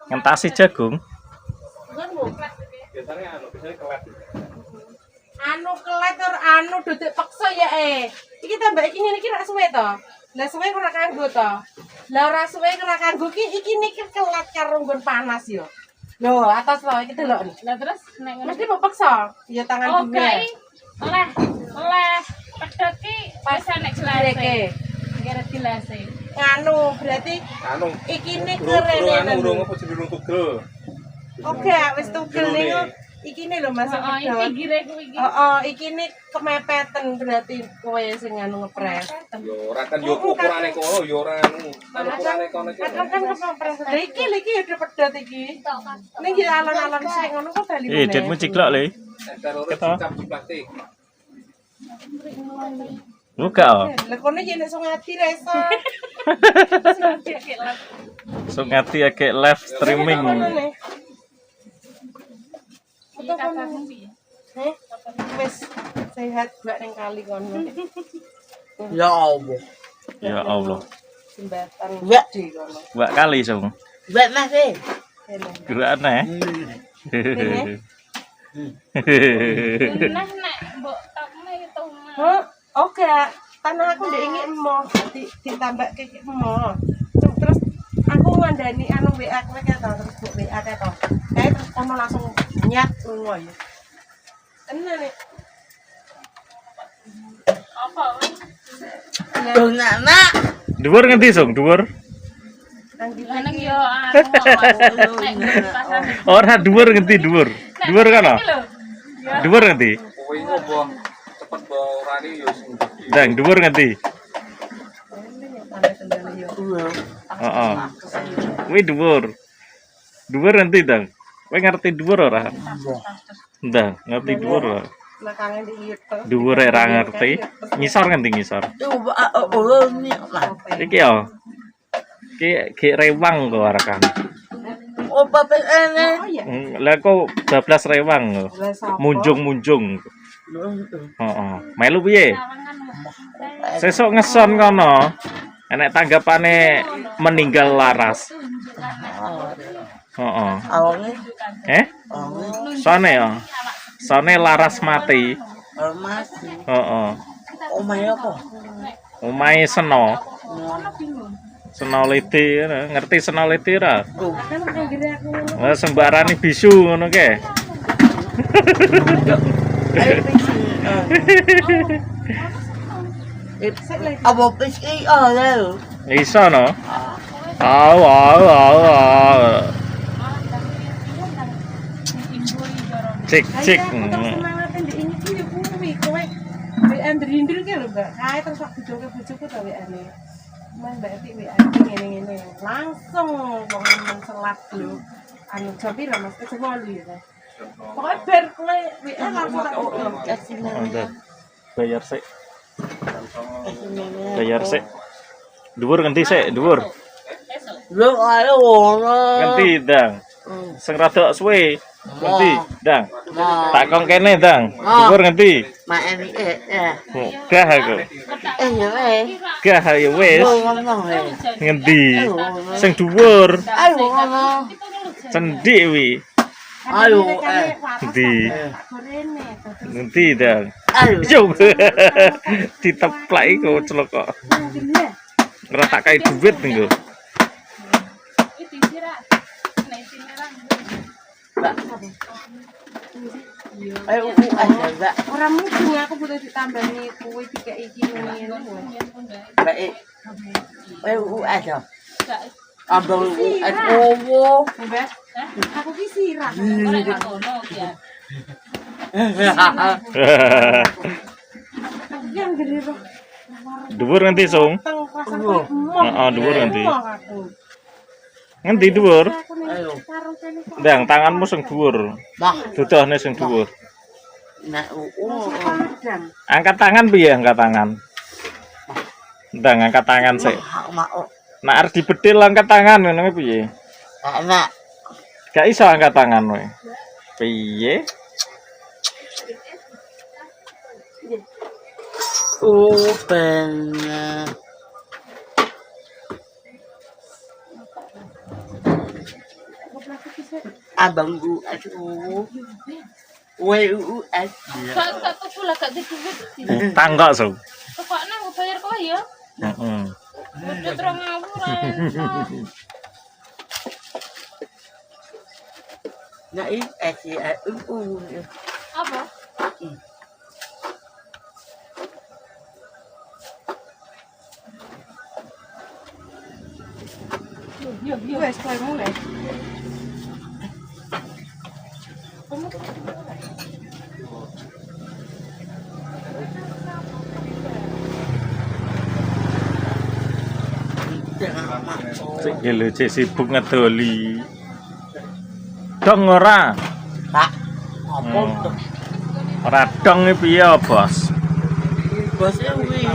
Ngentasi jagung. Biasanya biasanya kelet. Anu kelet anu duduk paksa ya Iki tambah iki ngene iki rak suwe to. Lah suwe ora kanggo to. Lah ora suwe ora kanggo iki niki kelet karo nggon panas yo. Lho, atas lho iki delok. Lah terus nek ngono Mesti mau paksa. Ya tangan oke. dhewe. Oleh pedhot ki wis nek jelase. Kira jelase. Anu berarti Anu. iki nih Anu keren. urung apa jeneng tugel. Oke, wis tugel nih. Iki nih lho Mas. Heeh, iki gire kuwi iki. Iki nih kemepeten berarti kowe sing anu ngepres. Yo ora kan yo ukurane kono yo ora anu. Ukurane kono iki. Kan ngepres. Lah iki ya pedhot iki. Ning iki alon-alon sing ngono kok bali. Ditmu ciklok le. Terus dicap di plastik. Buka. Lah kono yen iso ngati ra iso. Sungati akeh live streaming. Iki kabarmu piye? Wis sehat gak ning kali kono. Ya Allah. Ya Allah. Jembatan Mbak. di kono. Mbak kali sung. Mbak Mas e. Dua aneh. Nah nek mbok tokne itu mah. Oke, tanah aku ndek ingin emoh, ditambah kek emoh. Terus aku ngandani anu WA kowe kae to, terus mbok WA kae to. Terus ono langsung nyat lunga ya. Tenan nek. Apa? Dong anak. Dhuwur ngendi sung? Dhuwur. Nang yo anu. Nek pasar. Ora dhuwur ngendi dhuwur. Dhuwur kana? Dhuwur ngendi? Kowe ngopo cepet bawa orane yo sing. Dang dhuwur ngendi? Heeh. Kuwi dhuwur. Dhuwur ngendi, Dang? Kowe ngerti dhuwur ora? Ndang, ngerti dhuwur ora? Belakangan di YouTube. Dhuwur ora ngerti. Ngisor ngendi ngisor? Coba Allah ni lah. Iki yo. Ki rewang kok ora kan. Oh bapak ene. Oh iya. Lah kok 12 rewang kok. Lah sapa? Munjung-munjung. Heeh. Melu piye? Sesuk ngeson kono. Enek tanggapane meninggal laras. Heeh. Awalnya. Sone ya. Sone laras mati. Masih. Heeh. Omahe apa? Omahe Seno. Seno Liti, ngerti Seno Liti ora? Kan anggere aku ngono. Wah sembarane bisu ngono ke. Ayo pisi. Apa pisi lho. Iso no. Aw. Cek. Semangat ndek ini ki yo kuwi kowe WA ndrindir ki lho, Mbak. Kae terus aku bojoku to WA-ne. Mas Mbak Eti WA ngene-ngene. Langsung wong mencelat lho. Anu jam pira Mas? Jam 8 ya. Pokoknya bar kowe WA langsung tak Udah. Bayar sik. Dhuwur ngendi sik? Dhuwur. Lu ayo ngono. Ngendi, Dang? Sing rada suwe. Ngendi, Dang? Tak kong kene, Dang. Dhuwur ngendi? Mak ini Gah aku. ya weh. Gah ya wis. Ngomong Ngendi? Sing dhuwur. Ayo ngono. Cendik wi. Ayo Ngendi? Ngendi, Dang? ayo. Yo. Diteplaki kok celok kok. Ora tak kai duit nggo. Iki disirak. Nek siniran. Ayo aja Mbak. Ora mungkin aku butuh ditambahi kuwi tiga iki ngene. Baik. Ayo aja. Gak Abang owo. Mbak, aku ki sirah. ora ngono ya. Yang gede kok. Dhuwur ngendi, Sung? Teng pasar Dhuwur. Heeh, dhuwur ngendi? aku. Ngendi dhuwur? Aku ning Ayo. karo kene kok. Ndang, tanganmu sing dhuwur. Mah, Dudohne sing dhuwur. nak Padang. Angkat tangan piye angkat tangan? Ndang angkat tangan sik. mak Nek arep dibedhil angkat tangan ngono piye? nak Gak iso angkat tangan kowe. Piye? bener. Abang USU. WUS. Gak tuku lah gak duit. Utang kok, Su. Pokoknya aku bayar kowe ya. Heeh. Udah 3.000 ra. Nah, ini SU. Apa? Wes kowe mulai. Sik lho cek sibuk ngedoli. Dong ora? Pak, apa tuh? Ora dong iki piye, Bos? Bosnya wih.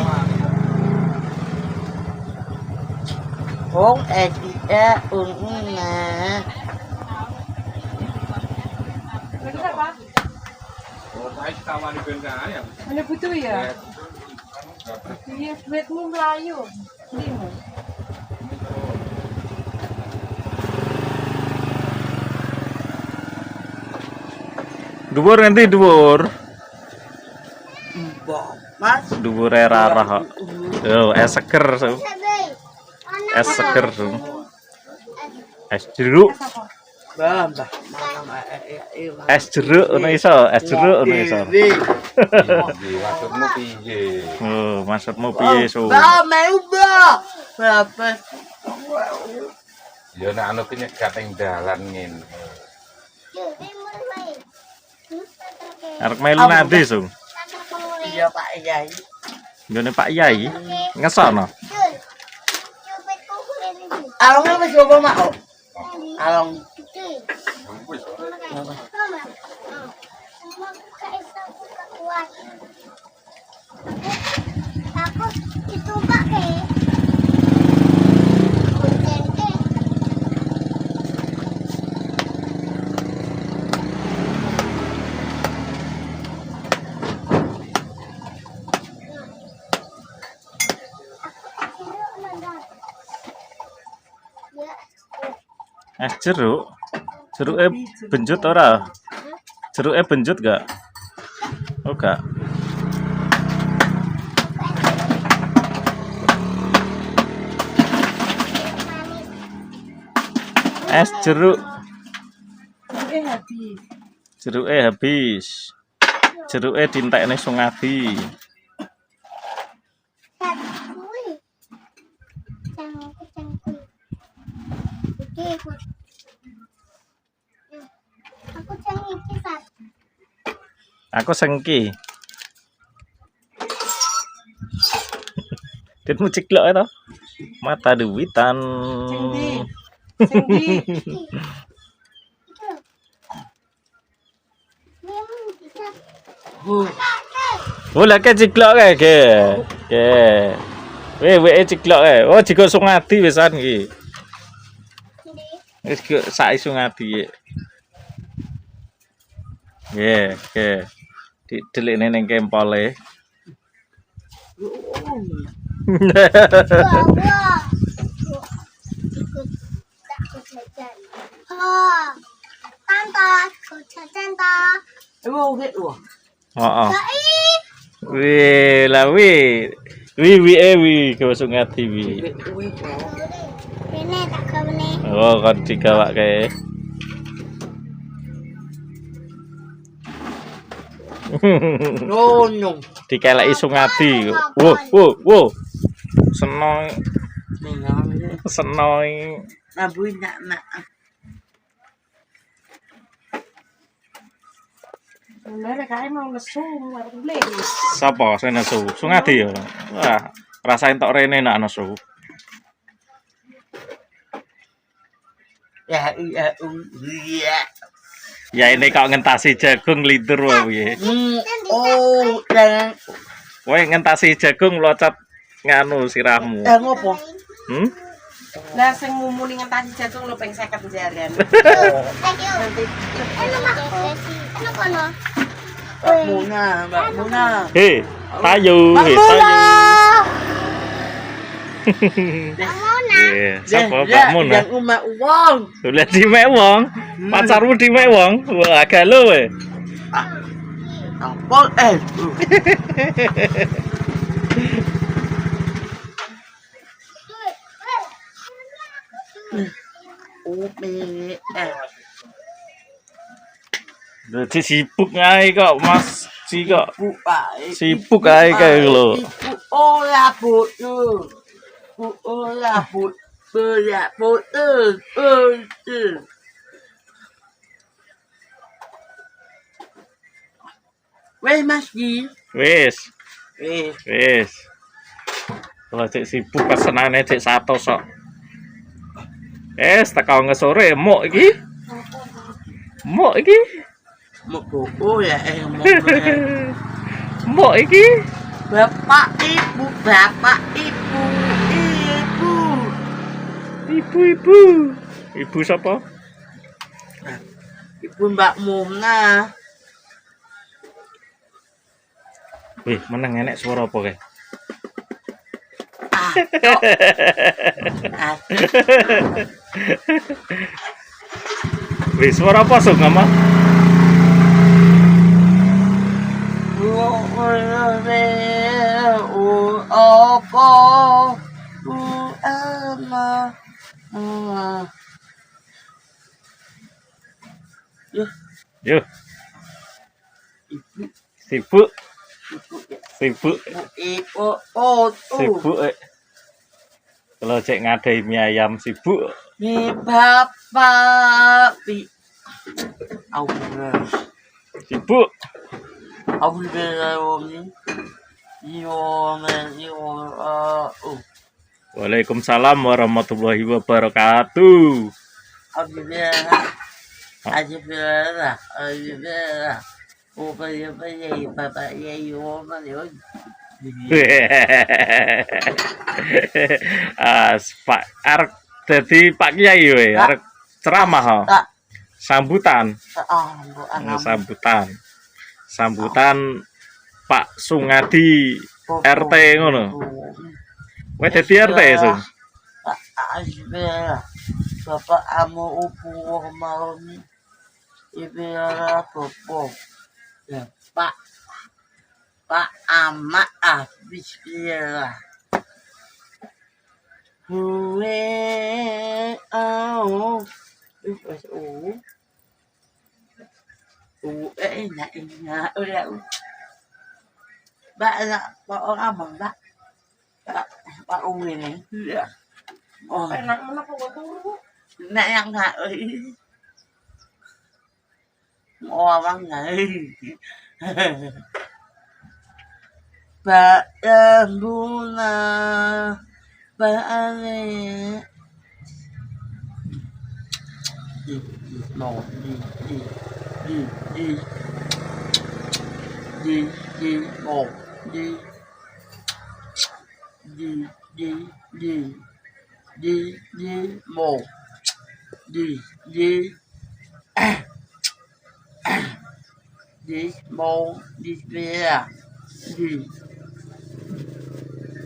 Ong SIA unna. Lagi apa? Oh, saya kawan ben kae. Ada butuh ya? Iya, duitmu Melayu. Limo. Dhuwur nanti dhuwur. Mbok, Mas. Dhuwure rarah kok. Yo, es seger, Su. Es seger, Su. Es jeruk. Mbah, malam Es jeruk ono iso, es jeruk ono iso. Maksudmu piye? Oh, maksudmu piye, Su? Mbah, mau mbah. Berapa? Ya nek anu ki nyegat ing dalan ngene. Arek melu nanti, Su. Iya, Pak Yai. Nggone Pak Yai ngesono. Alongnya wis coba mak. Along. Aku itu pakai Es jeruk. Jeruke benjut ora? Jeruke benjut gak? Oh, gak. Es jeruk. Habis. Jeruke habis. Jeruke dintekne Sungadi. aku cengik kisah. Aku sengki. Ditmu ciklok itu. Mata duitan. Sendi. Boleh ke ciklok ke. Ke. Weh ciklok ke. Oh jika Sungadi wisan iki. Wis sak Sungadi. Nggih, nggih. Didelikne ning kempole. Oh, tante, aku jajan toh. Emang oke wah. Heeh. Baik. Wih, lah wih ke Sungadi wi. Ini tak kau ni. Oh, kan digawake. No. Dikeleki Sungadi. Wo. Senoi. Senoi. Nabuin nak. Bener kae mau nesung arep beli. Sapa sing nesu? Sungadi ya. Wah, rasain tok rene nak nesu. Ya. Ya ini kok ngentasi jagung lintur wae. Oh, jangan. Kowe ngentasi jagung locot nganu sirahmu. Ngopo? Hmm? Lah sing ngumuni ngentasi jagung lho ping 50 jarian. Thank you. Ano mak? Ano kono? Mbak Muna. Hei, tayo, Mbak hei, Muna. tayo. Mona. Iya, sapa pakmu nah? Yang umat uang. Udah di wong. Pacarmu di wong. Wah, galau we. Apa Umi Dadi sibuk ae kok Mas. Kok buai. sibuk ae kae lho. Ora putu. Ora putu. Ora putu. Putu. Wes Mas Gi. Wis, Wes. wis. Kalau cek sibuk pesenane cek 100 sok. Teko ngesore muk iki. Muk iki. Một bộ ya một Muk iki. bapak ibu ibu. Ibu-ibu. Ibu sapa? Ibu Mbak Muna. Wih, meneng enek suara apa kae? Wih, suara apa sok ngama? Yuk. Sibuk. Sibuk. Sibuk. Kalau cek ngadai mie ayam sibuk. Mie bapak bi. Sibuk. Waalaikumsalam warahmatullahi wabarakatuh. Pak arek dadi Pak Kiai we, arek ceramah ho. Sambutan. Sambutan Pak Sungadi RT ngono. Kowe dadi RT Sung. Bapak amu upu mau ni. Ibera popo. Ya, Pak Amak bismillah. Huwe au. Enak udah. Pak orang abang tak. Pak Uwe ni. Ya. Oh, Enak mana kok turu? nak yang nak. Orang này. Pak Buna. Pak Ane. Một một một một về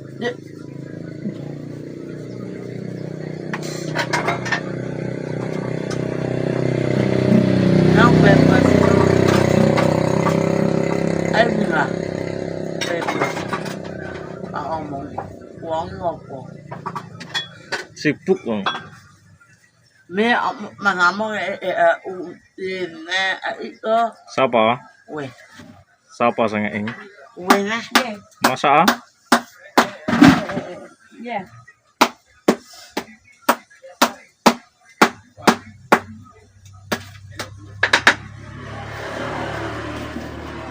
nó về mà em là về ông một quán ngọt Sibuk wong. mẹ ông mà ngắm ông tiền nè itu Sapa? weh Sapa sing ing? weh lah Masa? Ya.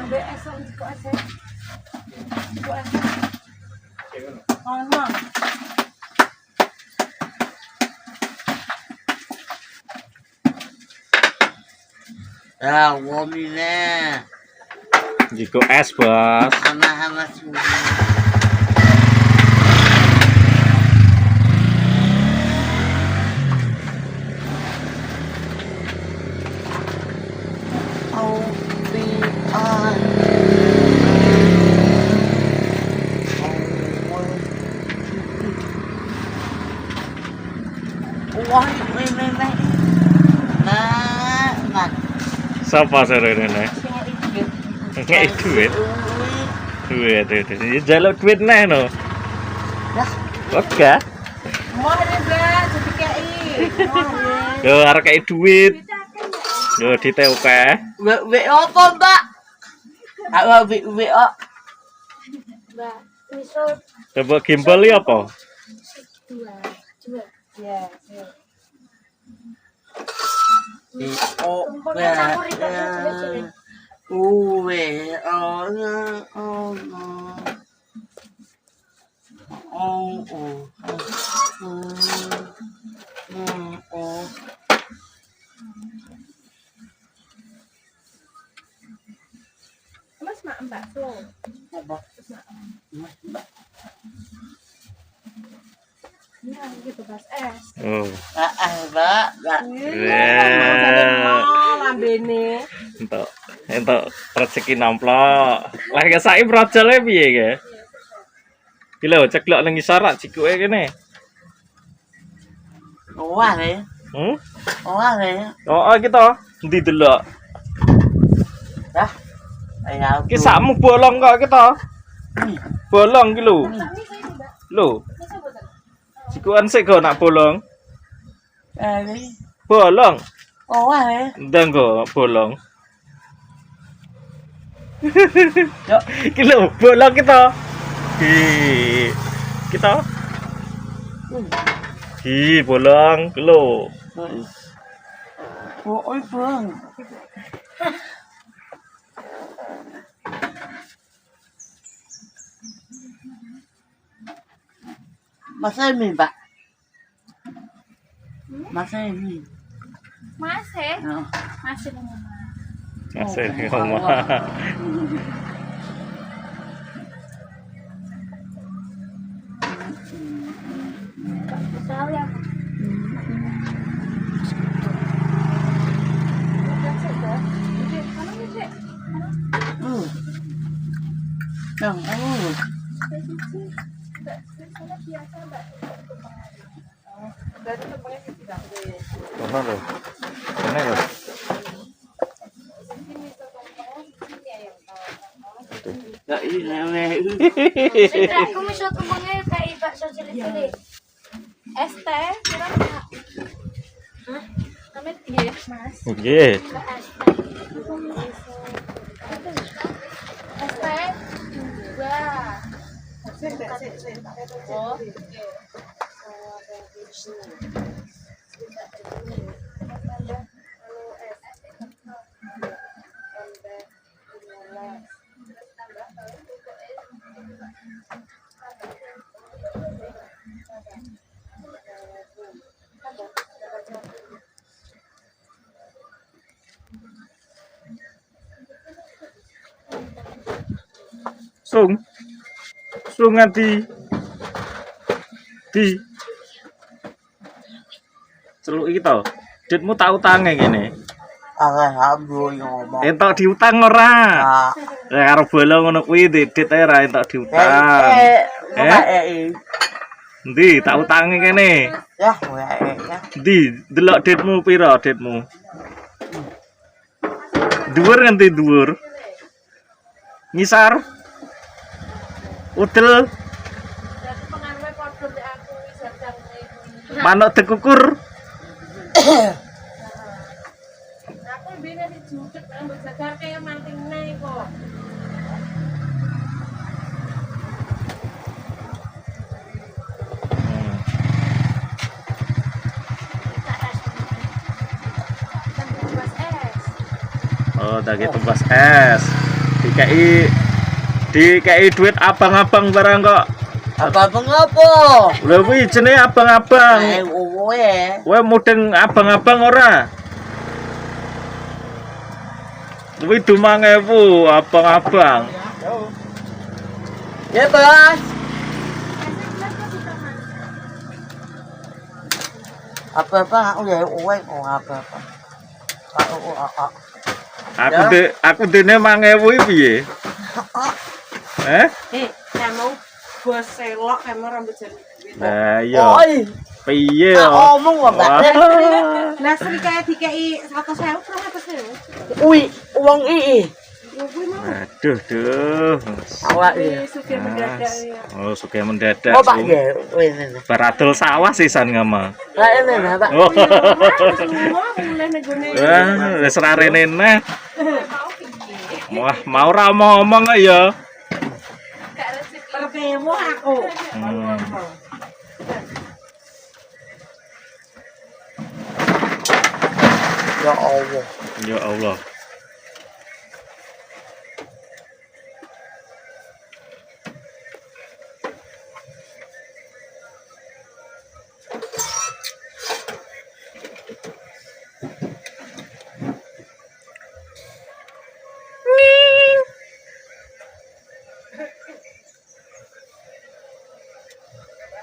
Ada esok kok esok. Kok esok. Ono. à gom đi nè Jiko es, Bos. anak-anak semua Sapa sore rene? Ngek duit. Duit. Jaluk duit neh no. Lah, Oke. Mau ada Mbak, jadi kei. Mau Yo arek kei duit. Yo dite oke. we apa, Mbak? Aku we Mbak, misal Coba gimbal iki apa? dua. ya. Uwe, Mas mak Mbak Flo. Ini gitu bebas es. Oh. Mbak. Lambene. Entuk rezeki namplok. Lah kesake projele piye ge? Iki lho ceklok ning ngisor rak jikuke kene. Wah, le. Oh, kita endi delok? Dah. Ayo. Ki sakmu bolong kok kita. Bolong ki lho. Lho. Jikuan sik go nak bolong. Bolong. Wah, le. Ndang go bolong. Yo. Ki lho bolong kita. Kita. Bolong ki lho. Ôi Phương. Masih mie, Pak. Masih mie. Masih. Oh. Masih ngomong. Masih ngomong. Misal yang Yang Berarti tempatnya tidak ada. Ono lho. Kene lho. ya ini. Aku misal kembangnya kayak bakso cilik-cilik. ST, kira Kak. Hah? Namanya piye, Mas? Nggih. ST 2. Oh. Sung nganti di celuk iki to. Ditmu tak utange kene. Alhamdulillah ngomong. Entok diutang ora? Nah. Karo bola ngono kuwi dit ae ra entok diutang. Endi tak utange kene. Ya, ya. Endi delok ditmu pira ditmu? Dhuwur nganti dhuwur. Ngisar. Udel. Berarti pengaruhnya kodok di aku bisa cari. Manuk dekukur. Aku lebih dari jujur, ambil jajar kayak manting nih kok. Oh, daging tumbas es. Dikai duit abang-abang barang kok. Apa-apa ngopo? Lha kuwi jenenge abang-abang. Owe. Kowe mudeng abang-abang ora? Kuwi 2000 abang-abang. Ya, Bos. Apa-apa ya owe apa-apa. Aku dene 5000 iki piye? Kamu bos selok, kamu rambut jadi. Nah, iya. Oi. Piye Tak yo? omong kok, Mbak. Lah sri kae dikeki 100.000, 200.000. Uang iki. Yo kuwi mau. Aduh, duh. Awak ya. Sugih mendadak ya. Oh, suka mendadak. Oh, Pak ya. Ini. Baradol sawah sisan ngama. Lah ini nah, Pak. Oh. Semua mulai negone. Wah, wis rarene neh. Wah, mau ra ngomong ya. Pertemu aku. Ya Allah. Ya Allah.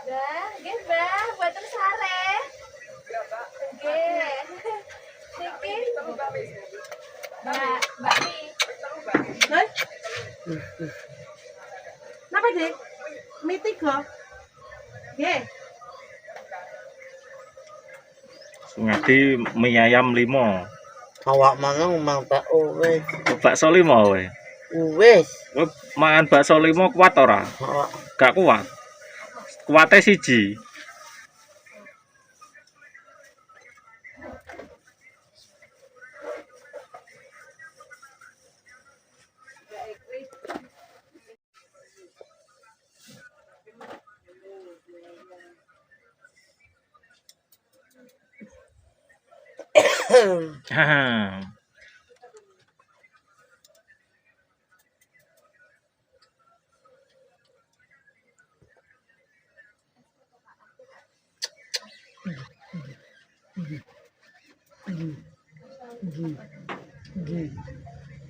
Dah, nggih, Mbak, buatan sare. Nggih. Niki. Mbak Mi. Hei. Napa, Dik? Mie 3. Nggih. Ngadi mie ayam 5. Awak mangan mang tak wis. Bakso 5 we. Wis. Kowe mangan bakso 5 kuat ora? Awak Gak kuat. Kuate siji.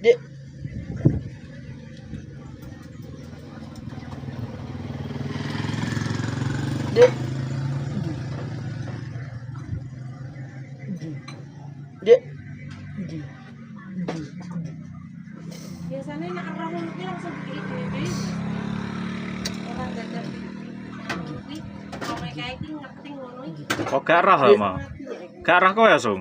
Dik. Dik. Dik. Biasanya nak arah ngono ki langsung dikeki. Orang dadak. Kuwi kowe kae iki ngerti ngono iki. Kok gak roh mah? Gak roh kok ya, Sung?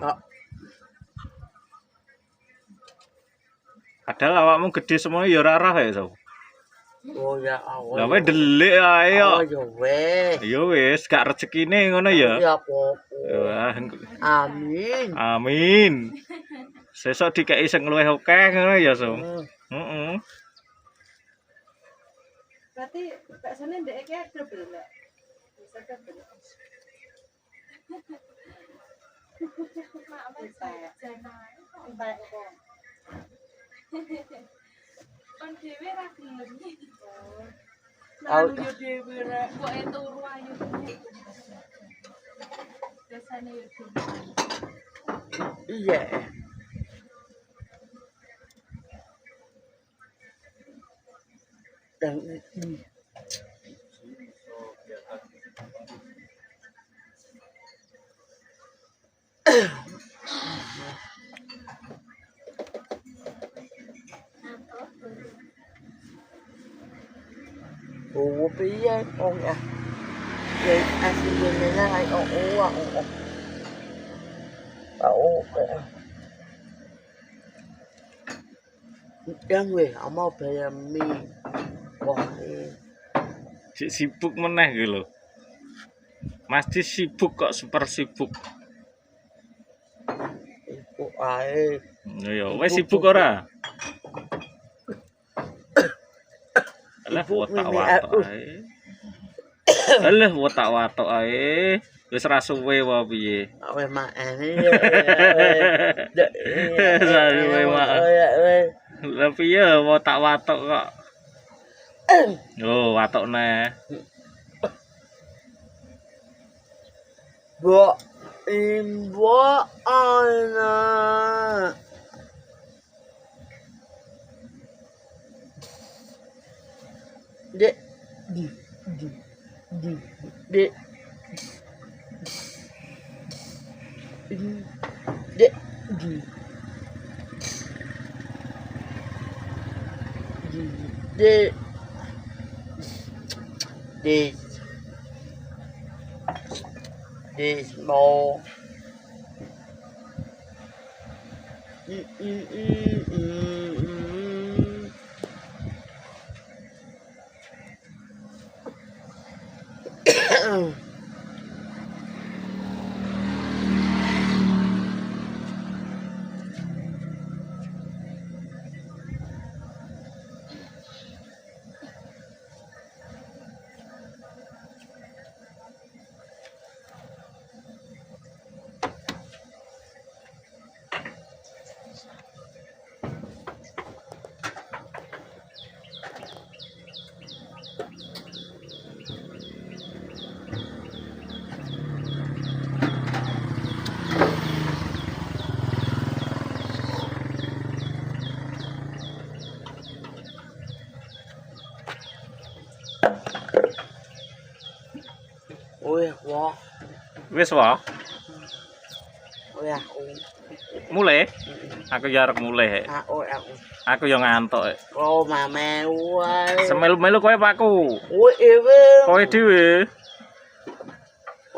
Padahal awakmu gede semua ya ora roh ya, Sung. Oh ya Allah. Lah kowe delik ae Oh yo. ya wis. Ya wis, gak rezekine ngono ya. Ya apa. Wah, Amin. amin. Sesuk dikeki sing luwih akeh ngono ya, Sung. Hmm. Heeh. Berarti baksane ndek iki double, Mbak. Bisa double. Mak wis janae. Entek kok. Kon dhewe ra gelem. Nah, yo dhewe rek. Kok turu ayu. Biasane yo dhewe. Iya. Dan Ủa bí con à. Vậy anh xin nhìn này là ai ổ ổ Yang weh, mau bayar mie. Wah, Si sibuk meneh gitu loh. Masih sibuk kok, super sibuk. ibu air. Ya wis sibuk ora? Alah watak-watok ae. Alah watak-watok ae. Wis ra suwe wae piye. Weh mak ini. Suwe wae. Lah piye watak-watok kok. Oh, watok neh. Bo imbo ana. Dek. Dek. Dek. Dek. Dek. Dismo. Wah. Wis wae. Wah. Mulai. Aku ya arep mulai. Aku yo ngantuk. Oh, mame wae. Semelu-melu kowe apa aku? Ewe. Kowe dhewe.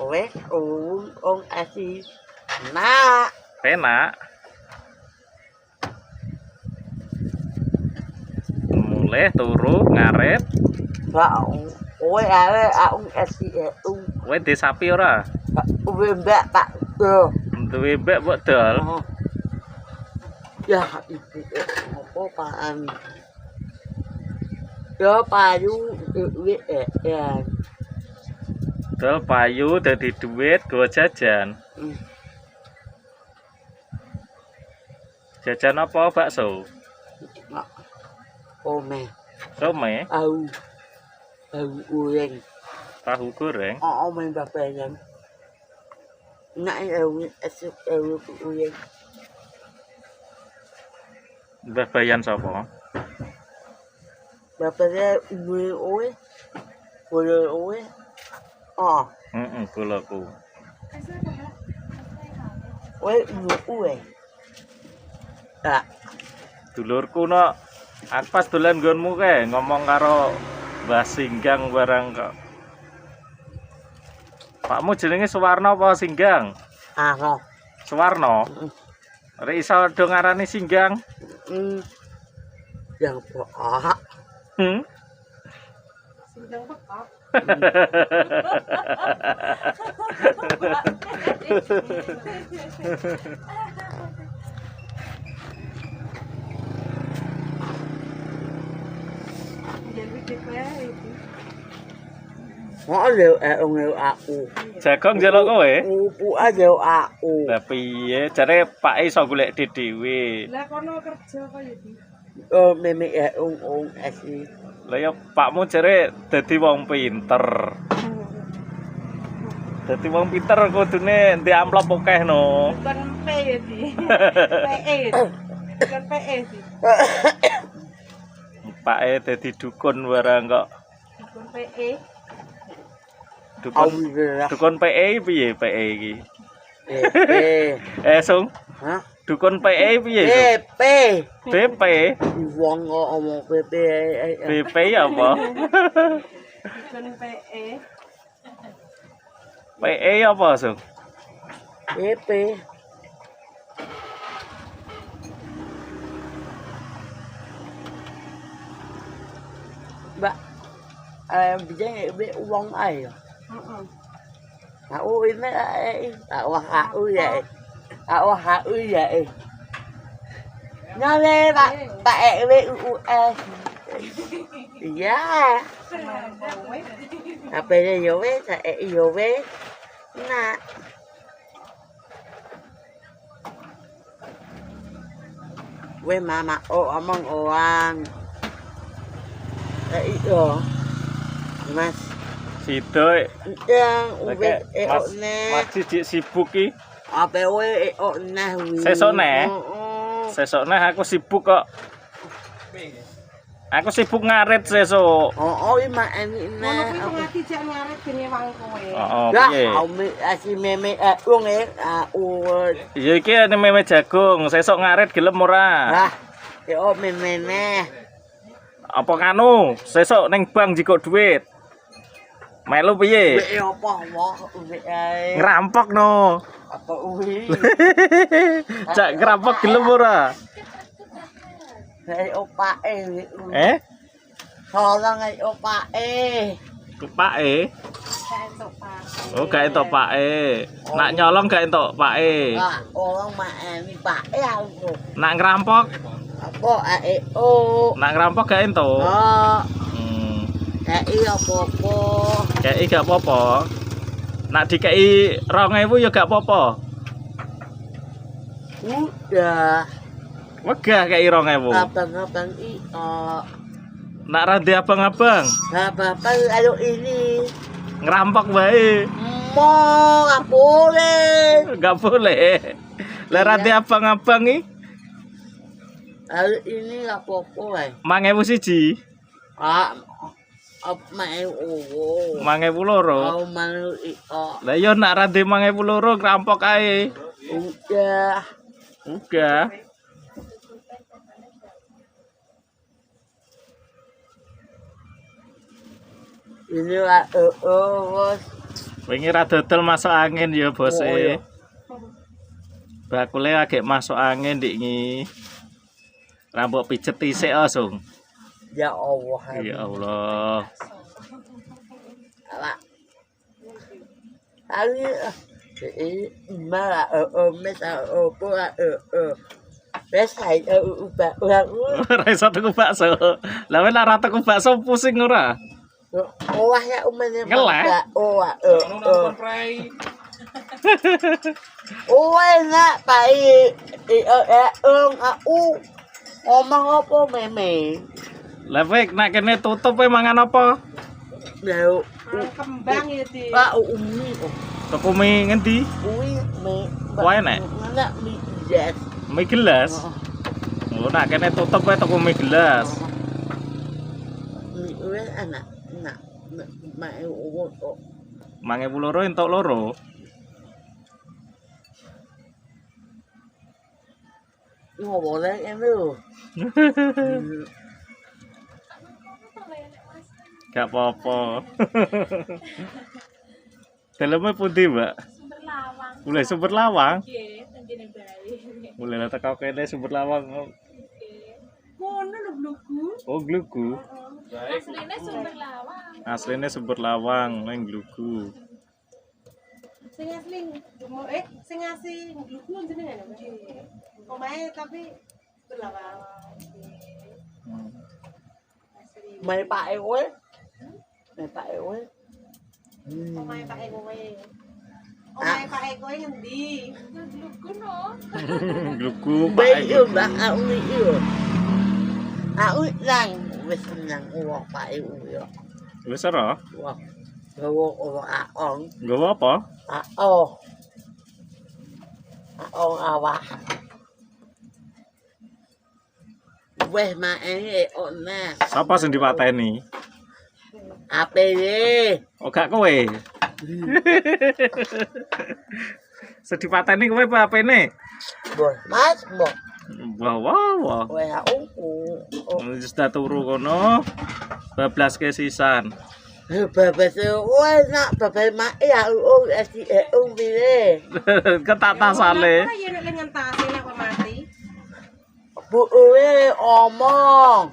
Wes asih. Nak. Penak. Mulai turu ngaret. Kowe are asih Kowe di sapi ora? mbak Pak. Duwe mbek mbok dol. Ya ibu apa paan. Ya payu ya. Dol payu dadi duit go jajan. Jajan apa bakso? Ome. Some, Au goreng. tahu goreng. Main bapayan. Nak esok goreng. Mbah Bayan sapa? Bapaknya oe. Oe. Heeh, kulaku. Oe. Tak. Dulurku no, aku pas dolan nggonmu kae ngomong karo Mbah Singgang barang kok. Pakmu jenenge Suwarno apa Singgang? No. Suwarno. Rek iso do ngarani Singgang? Yang pokok. Singgang pekak. Jadi kita itu. Mau leo aku. Jagung njaluk kowe? Upu aja aku. Lah piye jare Pak iso golek dhewe. Lah kono kerja kaya iki. Oh, meme asih. Lah ya Pakmu jare dadi wong pinter. Dadi wong pinter kudune ndek amplop akeh no. Bukan P ya di. PE. Bukan PE sih. Pake dadi dukun barang kok. Bukan PE. Dukun PE piye PE iki? Sung. Hah? Dukun PE piye, Sung? BP. Wong ngomong PP. BP apa? Bukan PE. PE apa, Sung? PP. Mbak, bijanya uang ayo. Aku ini aku ya. Nyale Pak US. Iya. Apa ini yo wes, Nah. We mama omong orang. Iyo. Mas. Sido Yang Mas Cici sibuk ki. Apa we nah wi. Sesuk neh. Sesuk neh aku sibuk kok. Aku sibuk ngarit sesuk. Ima ini Ngono nah. kuwi ngati jak ngaret gene wang kowe. Piye? Asih meme wong Ya iki ane meme jagung, sesuk ngarit gelem ora? meme neh. Apa kanu? Sesuk ning bank jikok duit. Melu piye? Wek apa wah wek ae. Ngerampok no. Apa uwi? Cak ngerampok gelem ora? Kayak opake. Tolong kayak opake. Pake. Gak entuk pake. Oh, gak entuk pake. Nak nyolong gak entuk pake. Pak, orang maeni pake aku. Nak ngerampok, Apa ae o. nak ngerampok gak entuk. Oh, Hmm. apa-apa. Kei gak apa-apa. Nak dikei 2.000 ya gak apa-apa. Udah. Wegah kei 2.000. Abang-abang Nak rade abang-abang, Bapak ayo ini. ngerampok wae. Mau nggak boleh. Gak boleh. Lah rade abang-abang iki Ayo ini nggak apa-apa. 5.000 siji, mau 5.000 loro. mau Lah yo nak rade 5.000 loro ngerampok ae. udah. Udah. Ini lah bos. Wingi ra dodol masuk angin ya bos Oh, iya. Bakule agek masuk angin dik ngi. Rambut pijet isik langsung. Ya Allah. Ya Allah. Apa? Hari malah mes apa Wes saya ubah Ora iso tuku bakso. Lah wis ora tuku bakso pusing ora? Wah ya umane Ngelek. Nonton pray. Enak pai aku ngomong apa meme. Lah wek nek kene tutup we mangan apa? Lah Kembang ya di. Pak umi Tuku mie ngendi? umi me. Wah, enak. Enak mi jas. Mie gelas. Oh, nek kene tutup we tuku mie gelas. Mi wes anak. Nak mai kok. 5.000 loro entuk loro. Nggak boleh em lu. Gak apa-apa. Dalamnya putih, Mbak. Sumber lawang. Mulai sumber lawang. Nggih, tenggene bae. Mulai lah teko kene sumber lawang. Kono lho bluku. Oh, glugu. Asline sumber lawang. Aslinya sumber lawang, neng glugu. Sing asli sing asli bluku jenengan apa? Omahe tapi berlawang. Mai pak kowe. Mai pak kowe. Omahe Pak Eko kowe. Omahe Pak Eko ngendi? Glugu no. Glugu, Baik Pak. yo bak aku iki yo. Aku nang wis nang wong pak yo. Wis ora? Wah. Gawa ora aong. Nggawa apa? Aong awak. Wes mae ona. Sapa sing dipateni? Apene? Oh, gak kowe. Sedipateni kowe apa apene? Bos, Mas, bos. Wah, wah, wah. Wes aku. Wis dah turu kono. Bablas ke sisan. Babas wes nak babas mae aku esi pile. Ketak tasale. Ya nek lengan tase nek kok mati. Bu omong.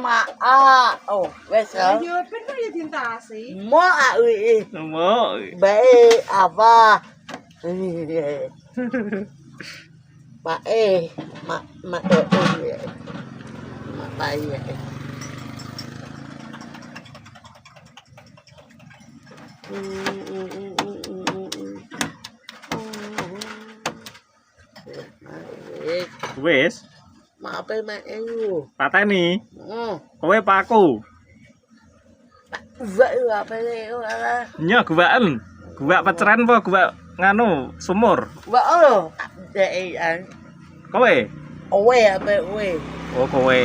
Maa. Oh, wes Ya kan. ben kok ya dintasi. Mo aku Mo. baik apa? Pak mak baik. Wis, Mak apa mak eu? pateni. Oh, Kowe apa aku? vậy apa ni? Nya guwaken. Guwak peceran apa guwak nganu sumur? Vợ rồi. Để ăn. Kowe? Owe apa owe? Oh, kowe.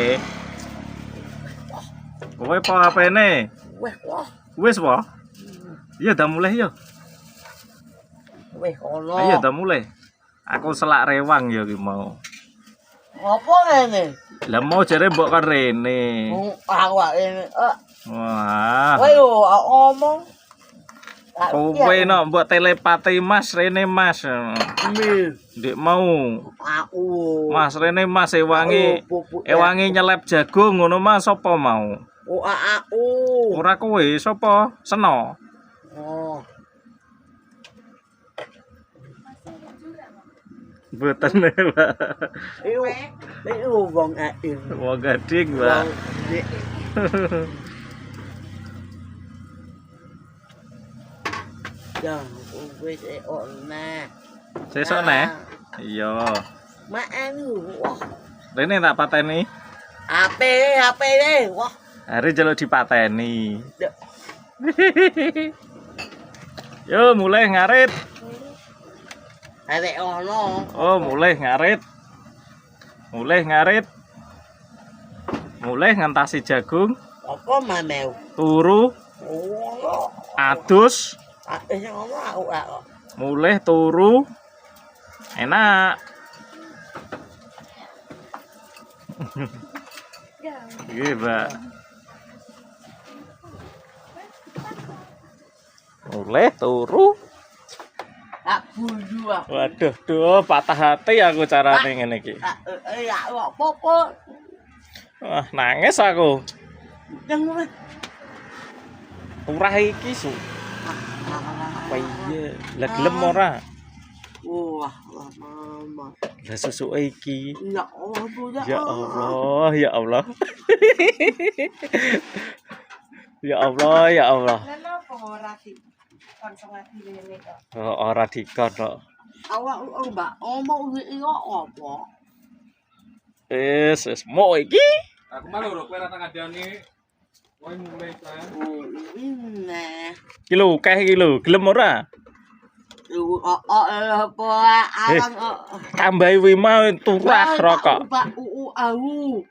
Kowe apa apene? Weh wah. Wis apa? Iya udah mulai yo. Weh kono. Ayo udah mulai. Aku selak rewang ya ki mau. Apa ni? Lah mau jare mbok kan rene. Awak ini. Wah. Ayo, ngomong. Kowe no mbok telepati Mas rene Mas. Min. Ndek mau. Aku. Mas rene Mas ewangi nyelep jagung ngono Mas sapa mau? Oh, aku. Ora kowe sapa? Seno. Oh. Mboten Pak. Itu wong ain. Wong gading, Pak. Jangan, wis ona. Sesuk neh. Iya. Mak anu, wah. Rene tak pateni. HP deh, wah. Hari jaluk dipateni. Yo mulai ngarit. Arek ono. Oh, mulai ngarit. Mulai ngarit. Mulai ngentasi jagung, Apa mameu? turu, Oh. adus, Ngono aku. mulai turu. Enak. Iya, Mbak. Mulai turu. Tak budu aku. Waduh, duh, patah hati aku carane ngene iki. Ya, apa-apa. Wah, nangis aku. Dengar. Turah iki su. Piye? Lah gelem ora? Wah, mama. Lah susuke iki. Ya Allah, Bu, Ya Allah, ya Allah. Ya Allah, ya Allah. Lah napa ora sih? Konsong ati ngene kok. Oh, ora dikon kok. Awak Mbak, ngomong iki apa? Wis mau iki. Aku malu lho kowe ra tak ngandani. Kowe mulai kan. Oh, ini. Iki lho, keh iki lho, gelem ora? Apa alang Tambahi wima turah rokok. Mbak au.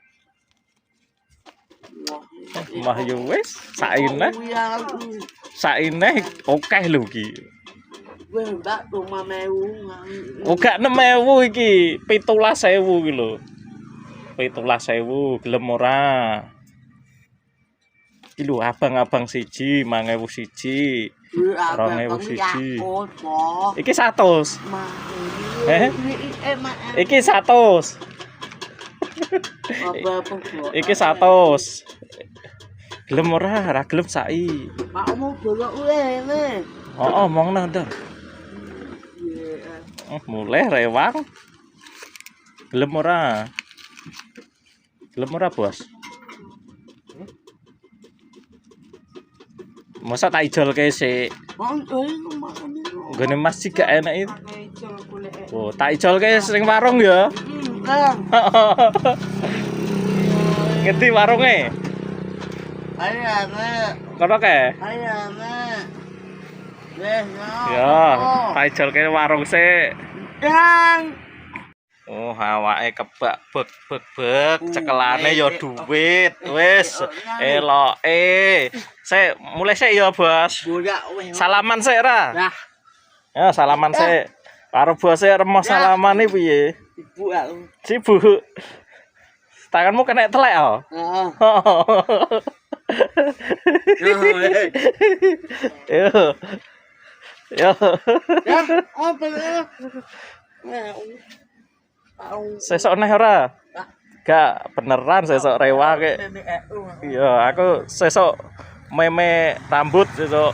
Mah yo wis, saine. Saine akeh lho iki. Wes Mbak rumah mewu. Oh, gak 6.000 iki, 17.000 iki lho. 17.000 gelem ora? Iki lho abang-abang siji, 5.000 siji. 2.000 siji. Iki 100. Iki 100. Iki 100. Gelem ora? Ora gelem sai. Pak mau dolok ngene. Oh, omong nang ndar. Mulai rewang. Gelem ora? Gelem ora, Bos? Masa tak ijolke sik. Nggone Mas sih gak enak itu. Oh, tak ijolke sing warung ya. Ngerti warunge? Kono ke? Ya, tak ijolke warung sik. Oh, awake kebak bek cekelane ya duit. Wis, eloke. Sik, mulai sik ya, Bos. Salaman sik ra? Nah, Ya, salaman sik. Karo bose remoh salamane piye? Ibu aku. Sibuk. Tanganmu kena telek oh. Heeh. Yo. Yo. Ya, apa ya? Sesok neh ora? Gak beneran sesok rewa kek. Iya, aku sesok meme rambut sesok.